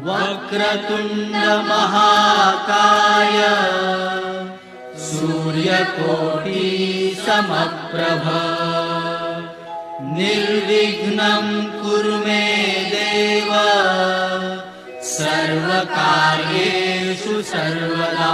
वक्रतुण्ड महाकाय सूर्यकोटि समप्रभ निर्विघ्नं कुरु मे देव सर्वकार्येषु सर्वदा।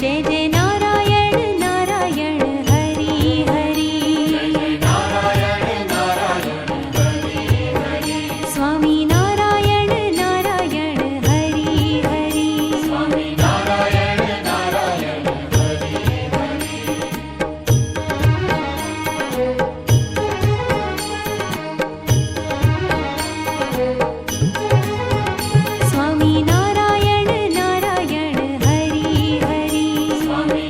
जय जय नारायण नारायण हरि हरि स्वामी नारायण नारायण हरि हरि स्वामी नारायण नारायण हरि हरि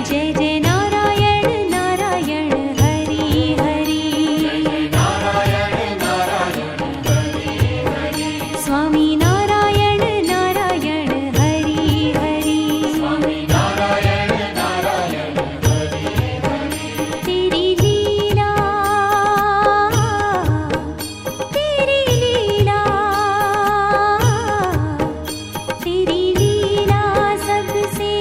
जय जय नारायण नारायण हरि हरि स्वामी नारायण नारायण हरि हरि तेरी लीला तेरी लीला तेरी लीला सबसे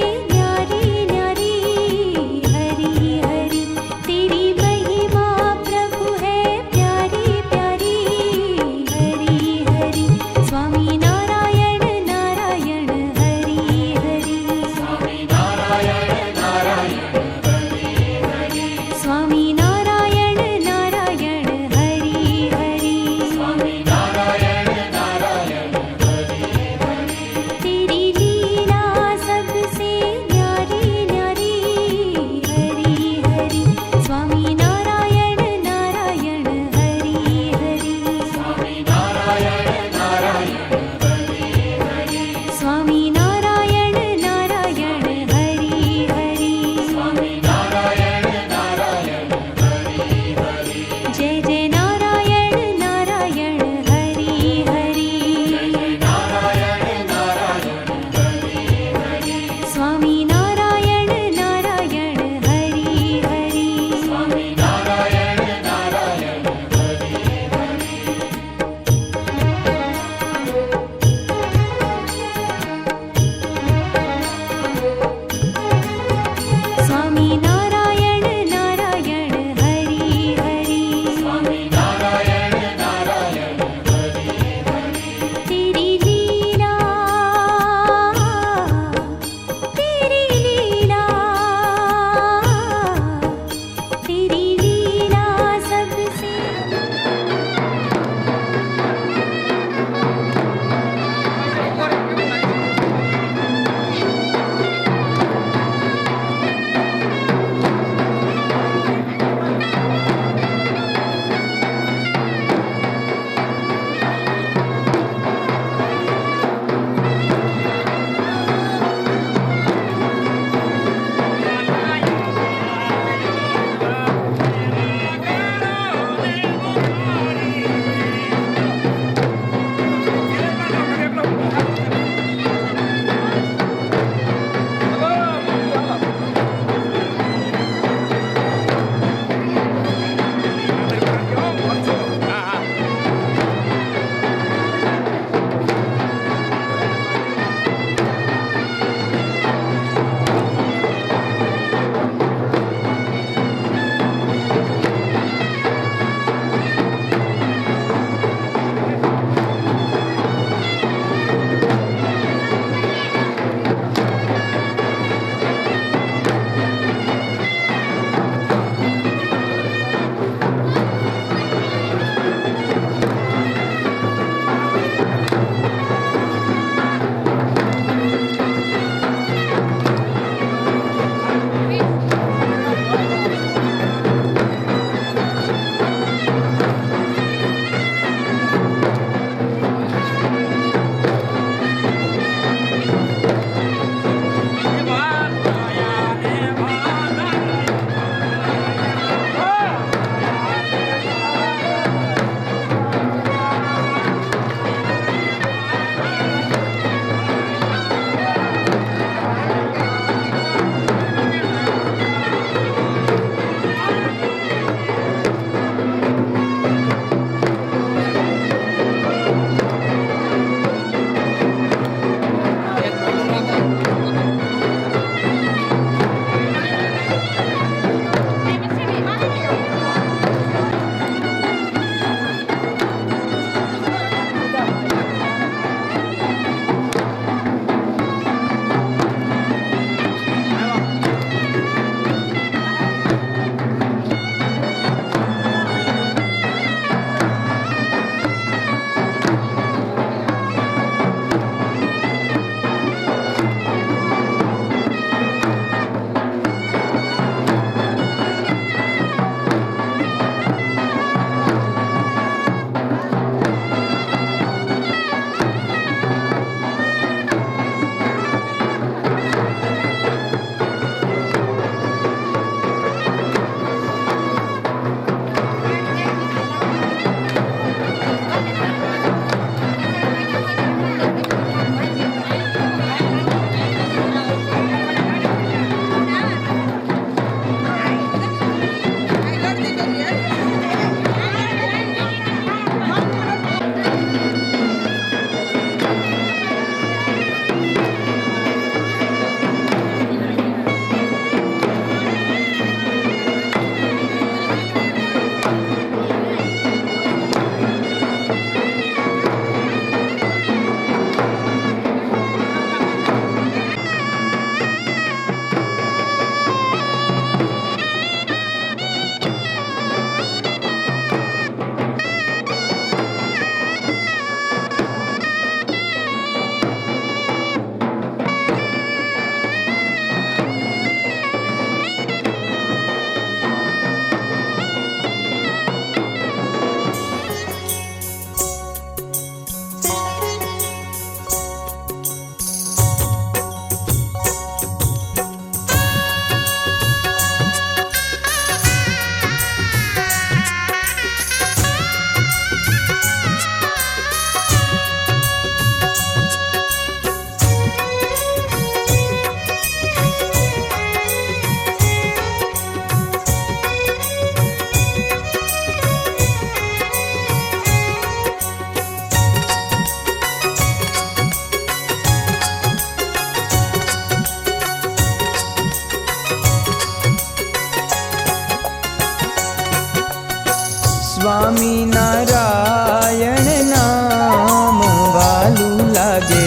સ્વામિનારાયણ નામ વાલું લાગે,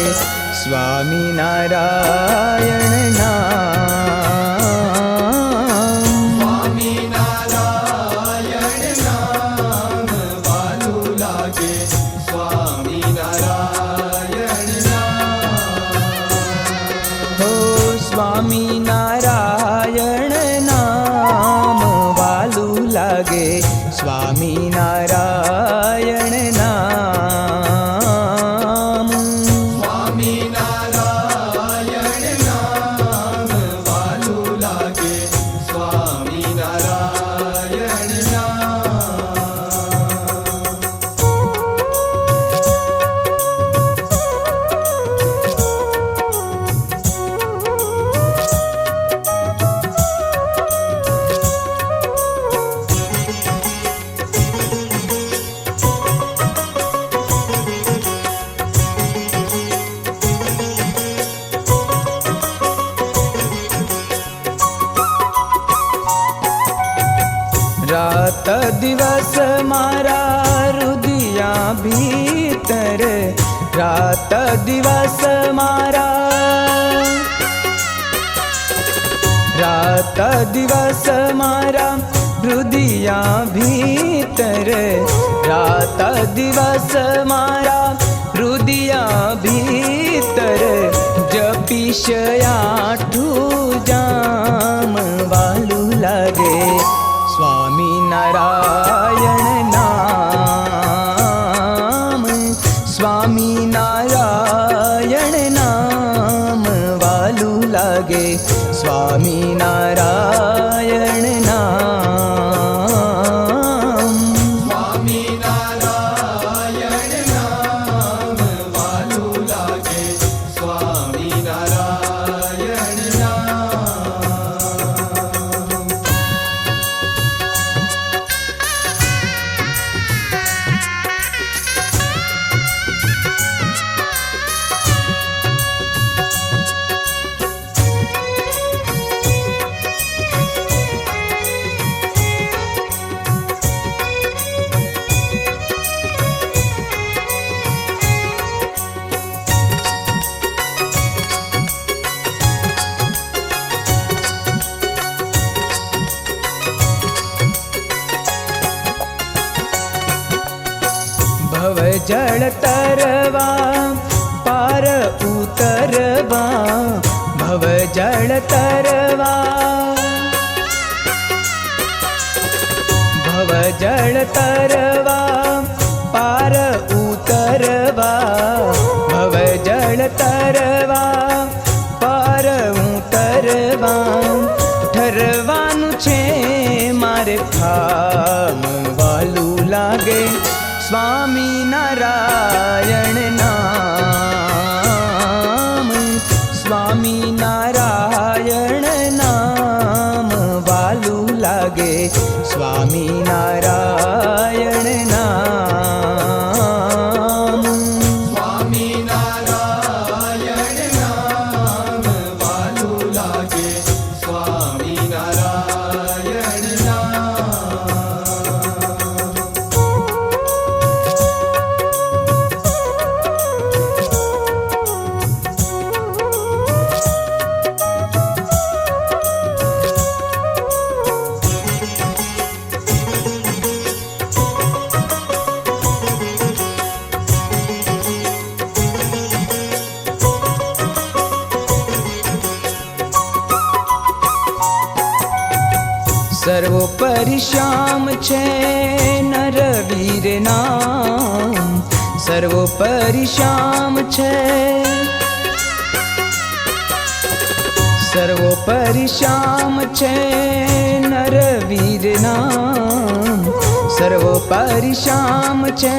સ્વામિનારાયણ નામ. સ્વામિનારાયણ નામ વાલું લાગે, સ્વામિનારાયણ નામ. હો સ્વામિનારાયણ નામ વાલું લાગે, સ્વામિનારાયણ નામ. સ્વામિનારાયણ નામ વાલું લાગે, સ્વામિનારાયણ નામ. રાત દિવસ મારા રુદિયા ભીતર, રાત દિવસ મારા, રાત દિવસ મારા રુદિયા ભીતર, રાત દિવસ મારા રુદિયા ભીતર, જપીશ આઠું જામ વાલું લાગે, સ્વામિનારાયણ નામ. સ્વામિનારાયણ નામ વાલું લાગે, સ્વામિનારાયણ નામ. સ્વામિનારાયણ નામ વાલું લાગે, સ્વામિનારાયણ નામ. ભવ જળ તરવા પાર ઉતરવા, ભવ જળ તરવા, ભવ જળ તરવા પાર ઉતરવા, ભવ જળ તરવા પાર ઉતરવા, ઠરવાનું છે મારે ઠામ વાલું લાગે, સ્વામિનારાયણ નામ. સ્વામિનારાયણ નામ વાલું લાગે, સ્વામિનારાયણ નામ. સ્વામિનારાયણ નામ વાલું લાગે, સ્વામિનારાયણ નામ. સર્વોપરી શ્યામ છે નરવીર નામ, સર્વોપરી શ્યામ છે, સર્વોપરી શ્યામ છે નરવીર નામ, સર્વોપરી શ્યામ છે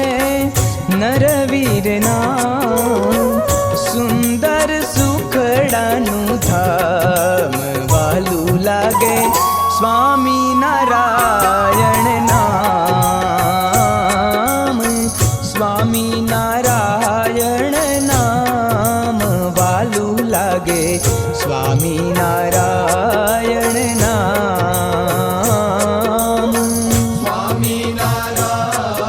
નરવીર નામ. સુંદર સુખડાનું ધામ વાલું લાગે, સ્વામિનારાયણ નામ. સ્વામિનારાયણ નામ વાલું લાગે, સ્વામિનારાયણ નામ. સ્વામિનારાયણ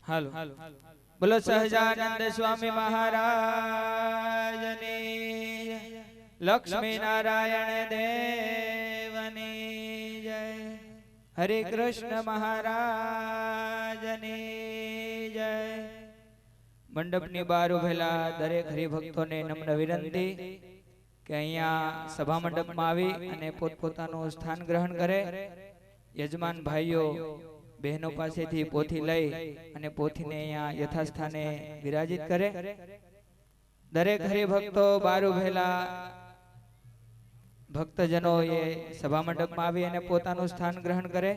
હાલો બોલો સહજાનંદ સ્વામી મહારાજની લક્ષ્મી નારાયણ દેવની જય હરે કૃષ્ણ મહારાજની જય મંડપની બહાર ઉભેલા દરેક હરિભક્તોને નમ્ર વિનંતી કે અહીંયા સભા મંડપમાં આવી અને પોતપોતાનું સ્થાન ગ્રહણ કરે યજમાન ભાઈઓ બહેનો પાસેથી પોથી લઈ અને પોથીને અહીંયા યથાસ્થાને વિરાજિત કરે દરેક હરિભક્તો બહાર ઉભેલા ભક્તજનો એ સભા મંડપમાં આવી અને પોતાનું સ્થાન ગ્રહણ કરે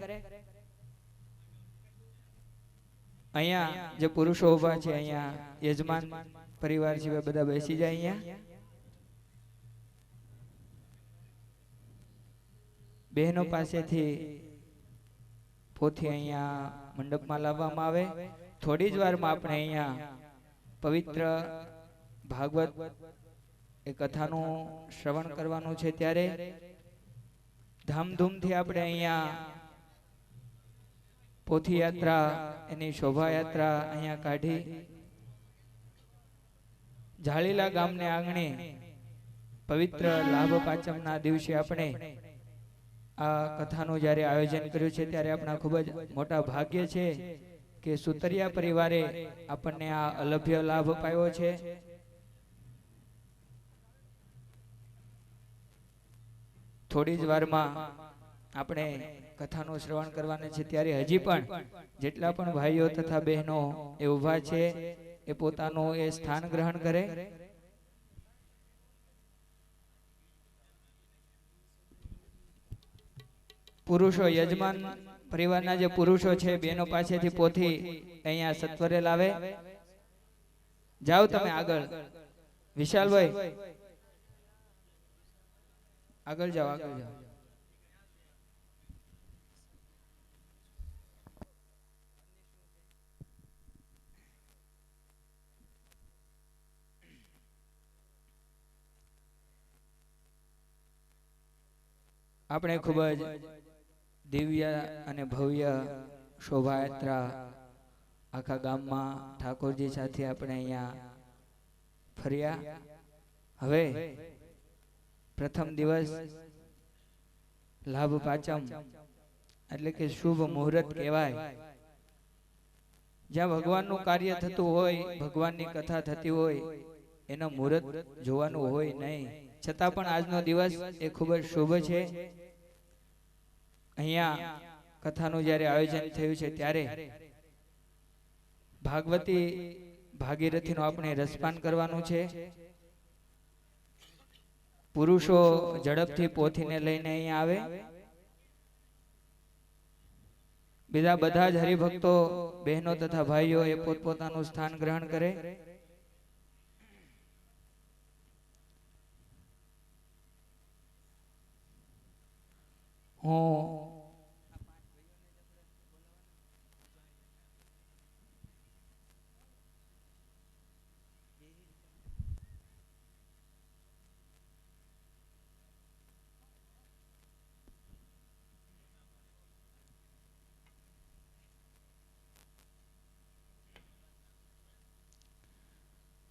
અહીંયા જે પુરુષો ઉભા છે અહીંયા યજમાન પરિવાર છે બધા બેસી જાય અહીંયા બહેનો પાસેથી પોથી અહીંયા મંડપમાં લાવવામાં આવે થોડી જ વારમાં આપણે અહીંયા પવિત્ર ભાગવત એ કથાનું શ્રવણ કરવાનું છે ત્યારે ધામધૂમથી આપણે અહીંયા પોથી યાત્રા એની શોભાયાત્રા અહીંયા કાઢી ઝાલીલા ગામને આંગણે પવિત્ર લાભ પાંચમના દિવસે આપણે આ કથાનું જ્યારે આયોજન કર્યું છે ત્યારે આપણા ખૂબ જ મોટા ભાગ્ય છે કે સુતરિયા પરિવારે આપણને આ અલભ્ય લાભ અપાયો છે થોડી જ વારમાં આપણે કથાનું શ્રવણ કરવાના છે ત્યારે હજી પણ જેટલા પણ ભાઈઓ તથા બહેનો એ ઊભા છે એ પોતાનું એ સ્થાન ગ્રહણ કરે પુરુષો યજમાન પરિવારના જે પુરુષો છે બહેનો પાસેથી પોથી અહીંયા સત્વરે લાવે જાઓ તમે આગળ વિશાલભાઈ આગળ જાઓ આપણે ખૂબ જ દિવ્ય અને ભવ્ય શોભાયાત્રા આખા ગામમાં ઠાકોરજી સાથે આપણે અહીંયા ફર્યા હવે પ્રથમ દિવસ લાભ પાંચમ એટલે કે શુભ મુહૂર્ત કહેવાય જ્યાં ભગવાનનું કાર્ય થતું હોય ભગવાનની કથા થતી હોય એનો મુહૂર્ત જોવાનું હોય નહીં છતાં પણ આજનો દિવસ એ ખૂબ જ શુભ છે અહીંયા કથાનું જ્યારે આયોજન થયું છે ત્યારે ભાગવતી ભાગીરથીનું આપણે રસપાન કરવાનું છે પુરુષો ઝડપથી પોથીને લઈને અહીંયા આવે બીજા બધા જ હરિભક્તો બહેનો તથા ભાઈઓ એ પોતપોતાનું સ્થાન ગ્રહણ કરે હું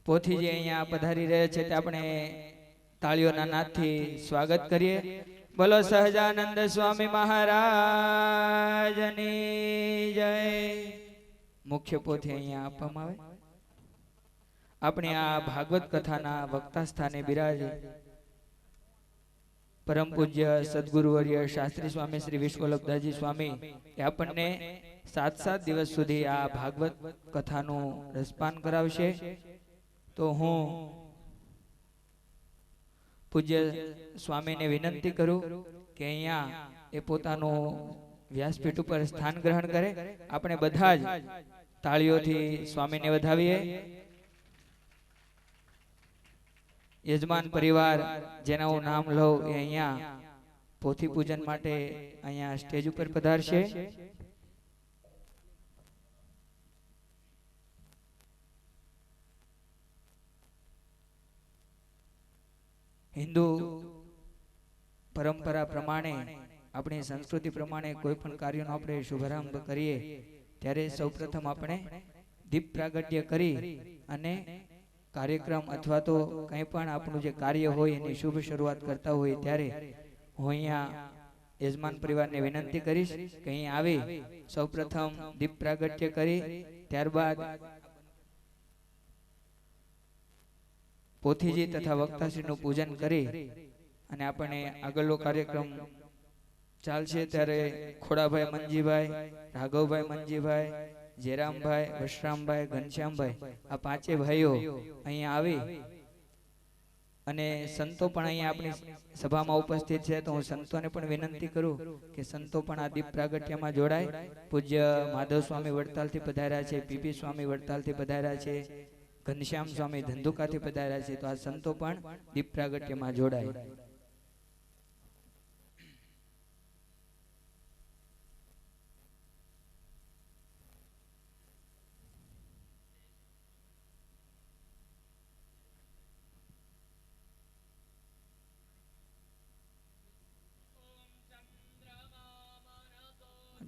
પોથી જે અહીંયા પધારી રહ્યા છે તે આપણે તાળીઓના નાદથી સ્વાગત કરીએ બોલો સહજાનંદ સ્વામી મહારાજની જય મુખ્ય પોથી અહીંયા આપવામાં આવે આપણે આ ભાગવત કથાના વક્તા સ્થાને બિરાજે પરમ પૂજ્ય સદગુરુવર્ય શાસ્ત્રી સ્વામી શ્રી વિશ્વવલ્લભદાસજી સ્વામી એ આપણને 7 દિવસ સુધી આ ભાગવત કથાનું રસપાન કરાવશે તો હું પૂજ્ય સ્વામીને વિનંતી કરું કે અહીંયા એ પોતાનું વ્યાસપીઠ ઉપર સ્થાન ગ્રહણ કરે આપણે બધા જ તાળીઓથી સ્વામીને વધાવીએ યજમાન પરિવાર જેના હું નામ લઉં એ અહીંયા પોથી પૂજન માટે અહીંયા સ્ટેજ ઉપર પધારશે હિન્દુ પરંપરા પ્રમાણે આપણી સંસ્કૃતિ પ્રમાણે કોઈ પણ કાર્યનો આપણે શુભારંભ કરીએ ત્યારે સૌપ્રથમ આપણે દીપ પ્રાગટ્ય કરી અને કાર્યક્રમ અથવા તો કંઈ પણ આપણું જે કાર્ય હોય એની શુભ શરૂઆત કરતા હોય ત્યારે હું અહીંયા યજમાન પરિવારને વિનંતી કરીશ કે અહીં આવી સૌપ્રથમ દીપ પ્રાગટ્ય કરી ત્યારબાદ પોથીજી તથા વક્તાશ્રીનું પૂજન કરી અને આપણે આગળનો કાર્યક્રમ ચાલશે ત્યારે ખોડાભાઈ મંજીભાઈ, રાઘવભાઈ મંજીભાઈ, જેરામભાઈ, વશરામભાઈ, ઘનશ્યામભાઈ આ પાંચે ભાઈઓ અહીંયા આવી અને સંતો પણ અહીંયા આપણી સભામાં ઉપસ્થિત છે તો હું સંતોને પણ વિનંતી કરું કે સંતો પણ આ દીપ પ્રાગટ્યમાં જોડાય. પૂજ્ય માધવ સ્વામી વડતાલથી પધાર્યા છે, પીપી સ્વામી વડતાલથી પધાર્યા છે, ઘનશ્યામ સ્વામી ધંધુકાથી પધાર્યા છે, તો આ સંતો પણ દીપ પ્રાગટ્યમાં જોડાય.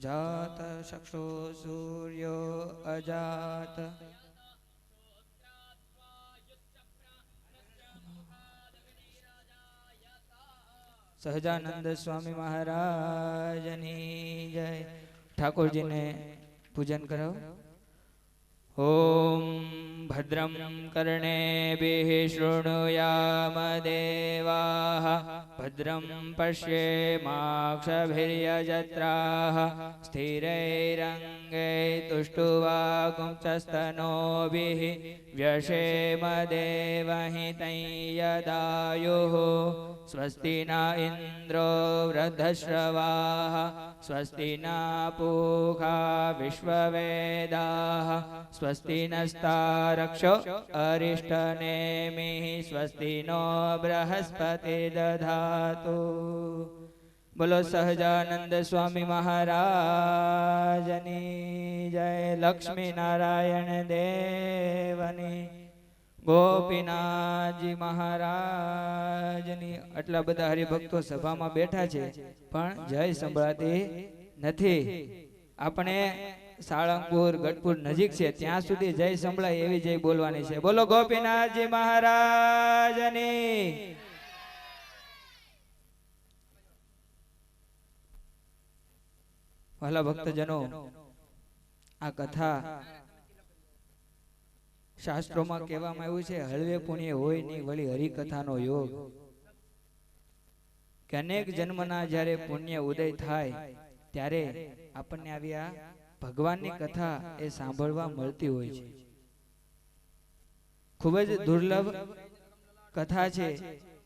जात चक्षु सूर्यो अजात सहजानंद स्वामी महाराजनी जय. ठाकुर जी ने पूजन करो. ओम भद्रं कर्णेभिः शृणुयाम देवाः भद्रं पश्येमाक्षभिर्यजत्राः स्थिरैरङ्गैस्तुष्टुवागुंसस्तनोभिः व्यशेम देवहितं यदायुः. स्वस्ति न इन्द्रो वृद्धश्रवाः स्वस्ति न पूषा विश्ववेदाः स्वस्ति नस्तारक्षो अरिष्टनेमिः स्वस्ति नो बृहस्पतिर्दधातु. बोलो सहजानंद स्वामी महाराजनी जय. लक्ष्मी नारायण देवनी, गोपीनाथजी महाराजनी. आटला बधा हरिभक्तो सभामां बेठा छे पण जय संभळाती नथी. આપણે સાળંગપુર ગઢપુર નજીક છે ત્યાં સુધી જય સંભળાય એવી જય બોલવાની છે. બોલો ગોપીનાથજી મહારાજની. વહાલા ભક્તજનો, આ કથા શાસ્ત્રોમાં કહેવામાં આવ્યું છે હળવે પુણ્ય હોય નહીં વળી હરિકથાનો યોગ. કે અનેક જન્મના જ્યારે પુણ્ય ઉદય થાય ત્યારે આપણને આવી આ ભગવાનની કથા એ સાંભળવા મળતી હોય છે. ખૂબ જ દુર્લભ કથા છે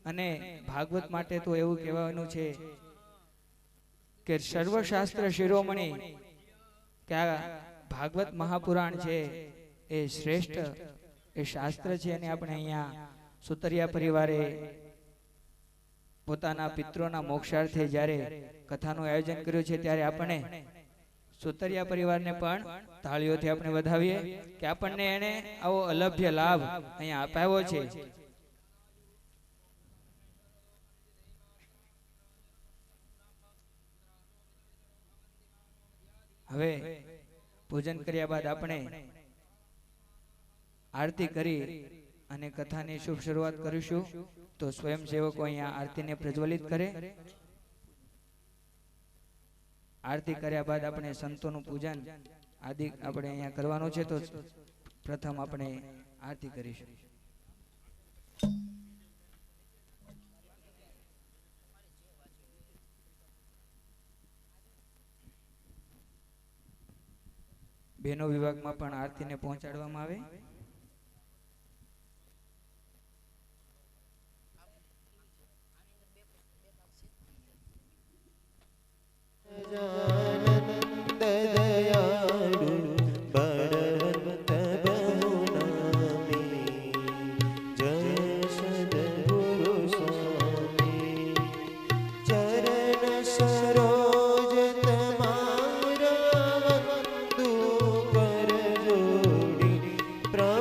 અને ભાગવત માટે તો એવું કહેવાનું છે કે સર્વશાસ્ત્ર શિરોમણી કે આ ભાગવત મહાપુરાણ છે એ શ્રેષ્ઠ એ શાસ્ત્ર છે. અને આપણે અહીંયા સુતરિયા પરિવારે પોતાના પિતરોના મોક્ષાર્થે જ્યારે કથાનું આયોજન કર્યું છે ત્યારે આપણે સુતરિયા પરિવારને પણ તાળીઓથી આપણે વધાવીએ કે આપણને એને આવો અલભ્ય લાભ અહીંયા અપાવ્યો છે. હવે પૂજન કર્યા બાદ આપણે આરતી કરી અને કથાની શુભ શરૂઆત કરીશું. તો સ્વયંસેવકો અહીંયા આરતીને પ્રજ્વલિત કરે. આરતી કર્યા બાદ આપણે સંતોનું પૂજન આદિ આપણે અહીંયા કરવાનું છે. તો પ્રથમ આપણે આરતી કરીશું. બહેનો વિભાગમાં પણ આરતીને પહોંચાડવામાં આવે. પ્રા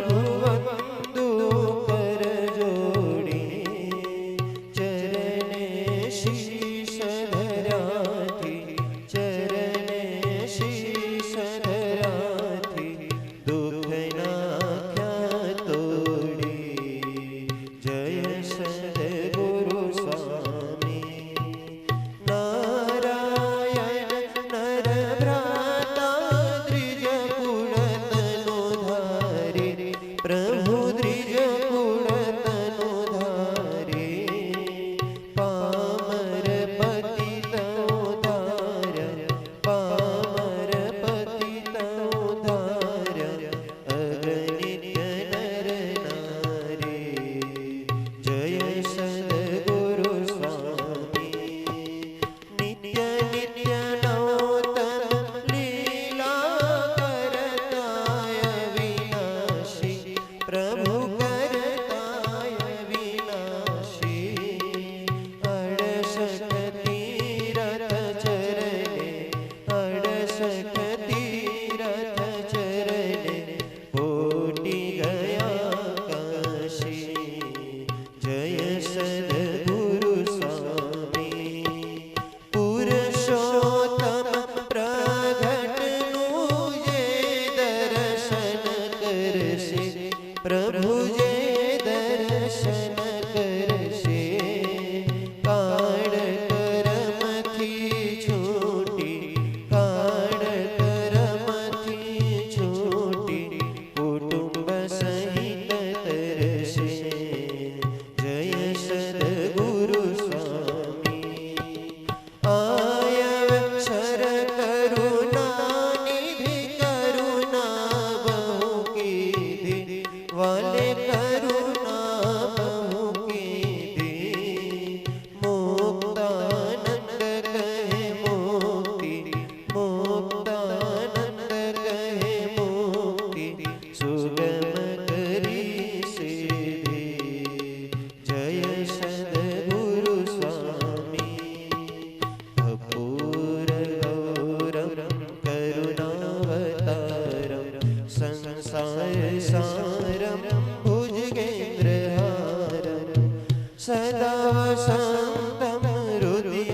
सदा वसन्तं हृदयारविन्दे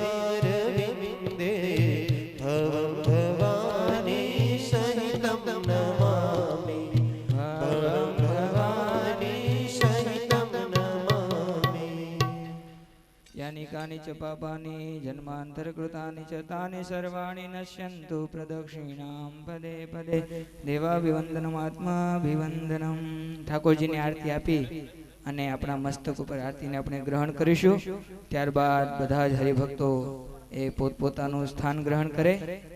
भवं भवानी सहितं नमामि भवं भवानी सहितं नमामि यानि कानि च पापानि जन्मान्तरकृतानि च तानि सर्वाणि नश्यन्तु प्रदक्षिणां पदे पदे देवाभिवन्दनमात्माभिवन्दनम् ઠાકોરજીની આરતી આપી અને આપણા મસ્તક ઉપર આરતીને આપણે ગ્રહણ કરીશું. ત્યારબાદ બધા જ હરિભક્તો એ પોતપોતાનું સ્થાન ગ્રહણ કરે.